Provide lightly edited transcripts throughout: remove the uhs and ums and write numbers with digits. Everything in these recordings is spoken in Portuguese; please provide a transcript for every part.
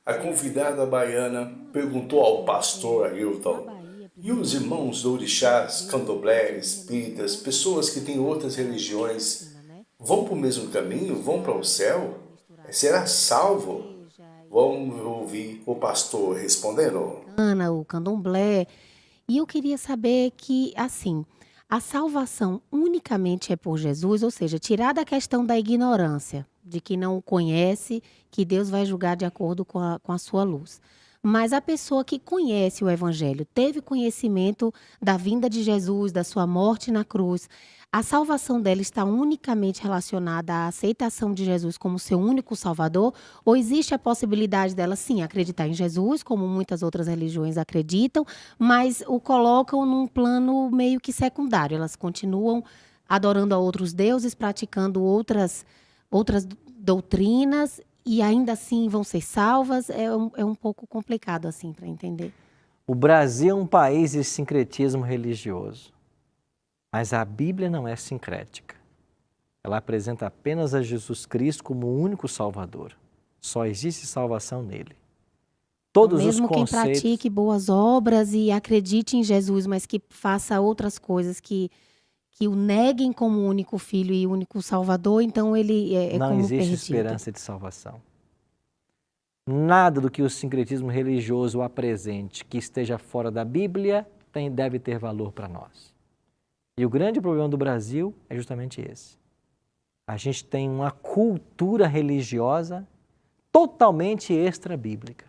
A convidada baiana perguntou ao pastor Ailton: e os irmãos do orixás, candomblé, espíritas, pessoas que têm outras religiões, vão para o mesmo caminho? Vão para o céu? Será salvo? Vamos ouvir o pastor respondendo. O candomblé. E eu queria saber que, assim, a salvação unicamente é por Jesus, ou seja, tirar da questão da ignorância, de que não o conhece, que Deus vai julgar de acordo com a sua luz. Mas a pessoa que conhece o Evangelho, teve conhecimento da vinda de Jesus, da sua morte na cruz, a salvação dela está unicamente relacionada à aceitação de Jesus como seu único Salvador? Ou existe a possibilidade dela, sim, acreditar em Jesus, como muitas outras religiões acreditam, mas o colocam num plano meio que secundário? Elas continuam adorando a outros deuses, praticando outras doutrinas e ainda assim vão ser salvas? É um pouco complicado assim para entender. O Brasil é um país de sincretismo religioso, mas a Bíblia não é sincrética. Ela apresenta apenas a Jesus Cristo como o único Salvador. Só existe salvação nele. Então, Todos os mesmo quem conceitos... pratique boas obras e acredite em Jesus, mas que faça outras coisas que o neguem como único filho e único salvador, então ele é Não como existe perdido. esperança de salvação. Nada do que o sincretismo religioso apresente que esteja fora da Bíblia deve ter valor para nós. E o grande problema do Brasil é justamente esse. A gente tem uma cultura religiosa totalmente extra-bíblica.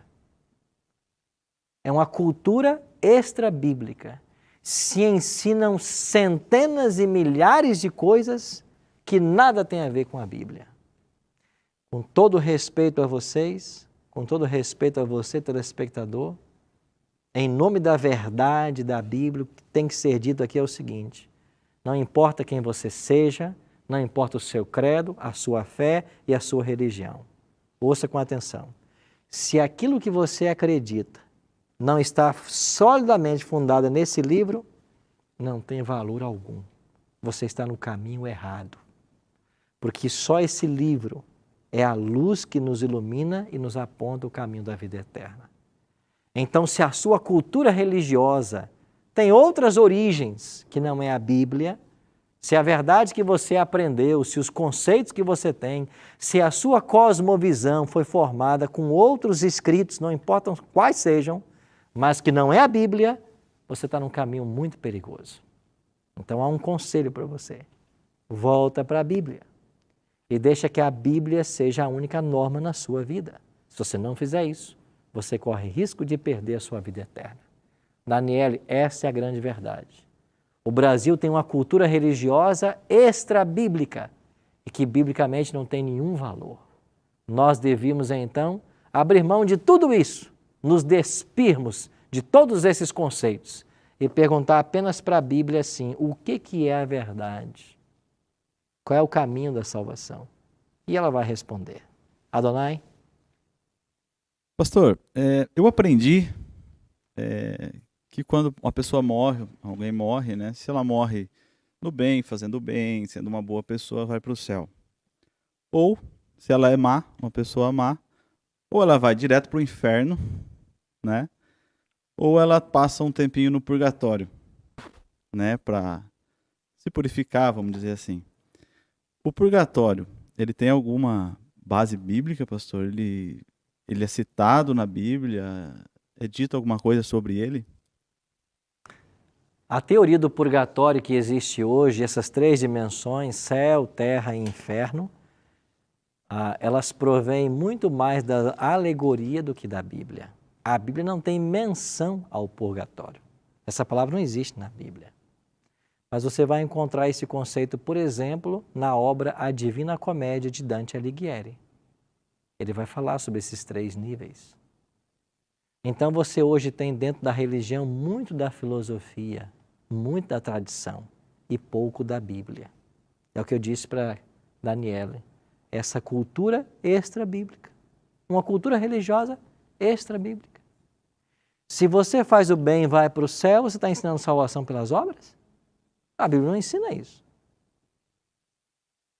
É uma cultura extra-bíblica. Se ensinam centenas e milhares de coisas que nada tem a ver com a Bíblia. Com todo respeito a vocês, com todo respeito a você, telespectador, em nome da verdade da Bíblia, o que tem que ser dito aqui é o seguinte: não importa quem você seja, não importa o seu credo, a sua fé e a sua religião. Ouça com atenção. Se aquilo que você acredita não está solidamente fundado nesse livro, não tem valor algum. Você está no caminho errado. Porque só esse livro é a luz que nos ilumina e nos aponta o caminho da vida eterna. Então, se a sua cultura religiosa tem outras origens que não é a Bíblia, se a verdade que você aprendeu, se os conceitos que você tem, se a sua cosmovisão foi formada com outros escritos, não importam quais sejam, mas que não é a Bíblia, você está num caminho muito perigoso. Então há um conselho para você. Volta para a Bíblia e deixa que a Bíblia seja a única norma na sua vida. Se você não fizer isso, você corre risco de perder a sua vida eterna. Daniele, essa é a grande verdade. O Brasil tem uma cultura religiosa extra-bíblica e que biblicamente não tem nenhum valor. Nós devíamos, então, abrir mão de tudo isso, nos despirmos de todos esses conceitos e perguntar apenas para a Bíblia assim: o que é a verdade? Qual é o caminho da salvação? E ela vai responder. Adonai? Pastor, eu aprendi que quando uma pessoa morre, alguém morre, né? Se ela morre no bem, fazendo o bem, sendo uma boa pessoa, vai para o céu. Ou, se ela é má, uma pessoa má, ou ela vai direto para o inferno, né? Ou ela passa um tempinho no purgatório, né? Para se purificar, vamos dizer assim. O purgatório, ele tem alguma base bíblica, pastor? Ele é citado na Bíblia? É dito alguma coisa sobre ele? A teoria do purgatório que existe hoje, essas três dimensões, céu, terra e inferno, elas provêm muito mais da alegoria do que da Bíblia. A Bíblia não tem menção ao purgatório. Essa palavra não existe na Bíblia. Mas você vai encontrar esse conceito, por exemplo, na obra A Divina Comédia de Dante Alighieri. Ele vai falar sobre esses três níveis. Então você hoje tem dentro da religião muito da filosofia, muito da tradição e pouco da Bíblia. É o que eu disse para Daniele. Essa cultura extra-bíblica. Uma cultura religiosa extra-bíblica. Se você faz o bem e vai para o céu, você está ensinando salvação pelas obras? A Bíblia não ensina isso.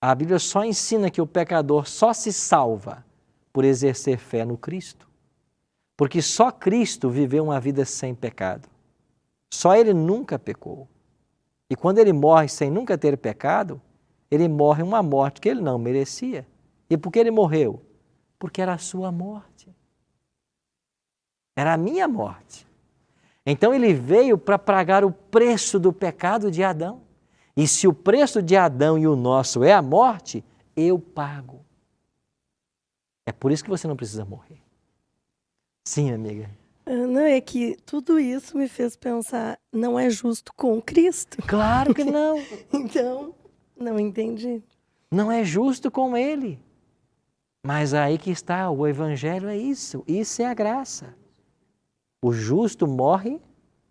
A Bíblia só ensina que o pecador só se salva por exercer fé no Cristo. Porque só Cristo viveu uma vida sem pecado. Só Ele nunca pecou. E quando Ele morre sem nunca ter pecado, Ele morre uma morte que Ele não merecia. E por que Ele morreu? Porque era a sua morte. Era a minha morte. Então Ele veio para pagar o preço do pecado de Adão. E se o preço de Adão e o nosso é a morte, eu pago. É por isso que você não precisa morrer. Sim, amiga. Não, é que tudo isso me fez pensar, não é justo com Cristo. Claro que não. Então, não entendi. Não é justo com Ele. Mas aí que está, o Evangelho é isso. Isso é a graça. O justo morre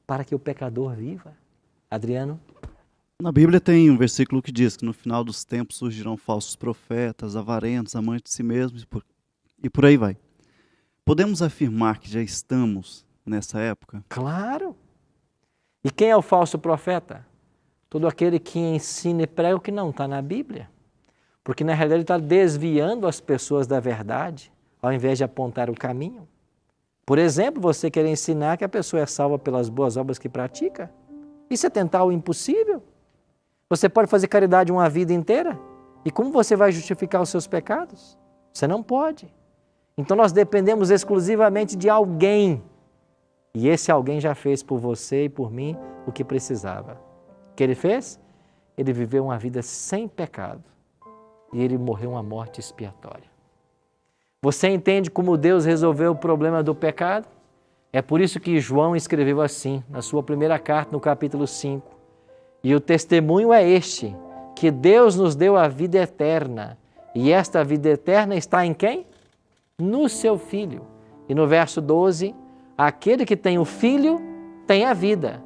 para que o pecador viva. Adriano? Na Bíblia tem um versículo que diz que no final dos tempos surgirão falsos profetas, avarentos, amantes de si mesmos e por aí vai. Podemos afirmar que já estamos nessa época? Claro. E quem é o falso profeta? Todo aquele que ensina e prega o que não está na Bíblia. Porque na realidade ele está desviando as pessoas da verdade, ao invés de apontar o caminho. Por exemplo, você querer ensinar que a pessoa é salva pelas boas obras que pratica. Isso é tentar o impossível. Você pode fazer caridade uma vida inteira? E como você vai justificar os seus pecados? Você não pode. Então nós dependemos exclusivamente de alguém. E esse alguém já fez por você e por mim o que precisava. O que ele fez? Ele viveu uma vida sem pecado. E ele morreu uma morte expiatória. Você entende como Deus resolveu o problema do pecado? É por isso que João escreveu assim, na sua primeira carta, no capítulo 5. E o testemunho é este, que Deus nos deu a vida eterna. E esta vida eterna está em quem? No seu Filho. E no verso 12, aquele que tem o Filho tem a vida.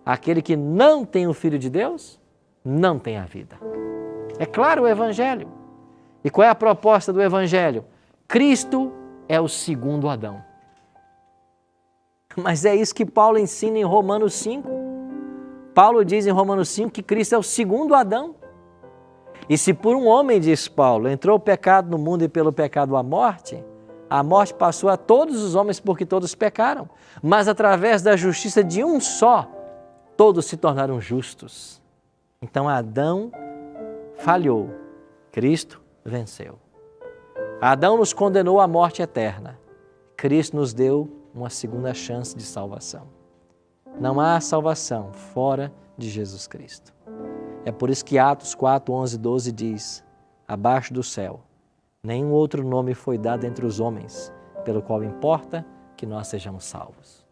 Aquele que não tem o Filho de Deus, não tem a vida. É claro o Evangelho. E qual é a proposta do Evangelho? Cristo é o segundo Adão. Mas é isso que Paulo ensina em Romanos 5. Paulo diz em Romanos 5 que Cristo é o segundo Adão. E se por um homem, diz Paulo, entrou o pecado no mundo e pelo pecado a morte passou a todos os homens porque todos pecaram. Mas através da justiça de um só, todos se tornaram justos. Então Adão falhou, Cristo venceu. Adão nos condenou à morte eterna. Cristo nos deu uma segunda chance de salvação. Não há salvação fora de Jesus Cristo. É por isso que Atos 4, 11, 12 diz: abaixo do céu, nenhum outro nome foi dado entre os homens, pelo qual importa que nós sejamos salvos.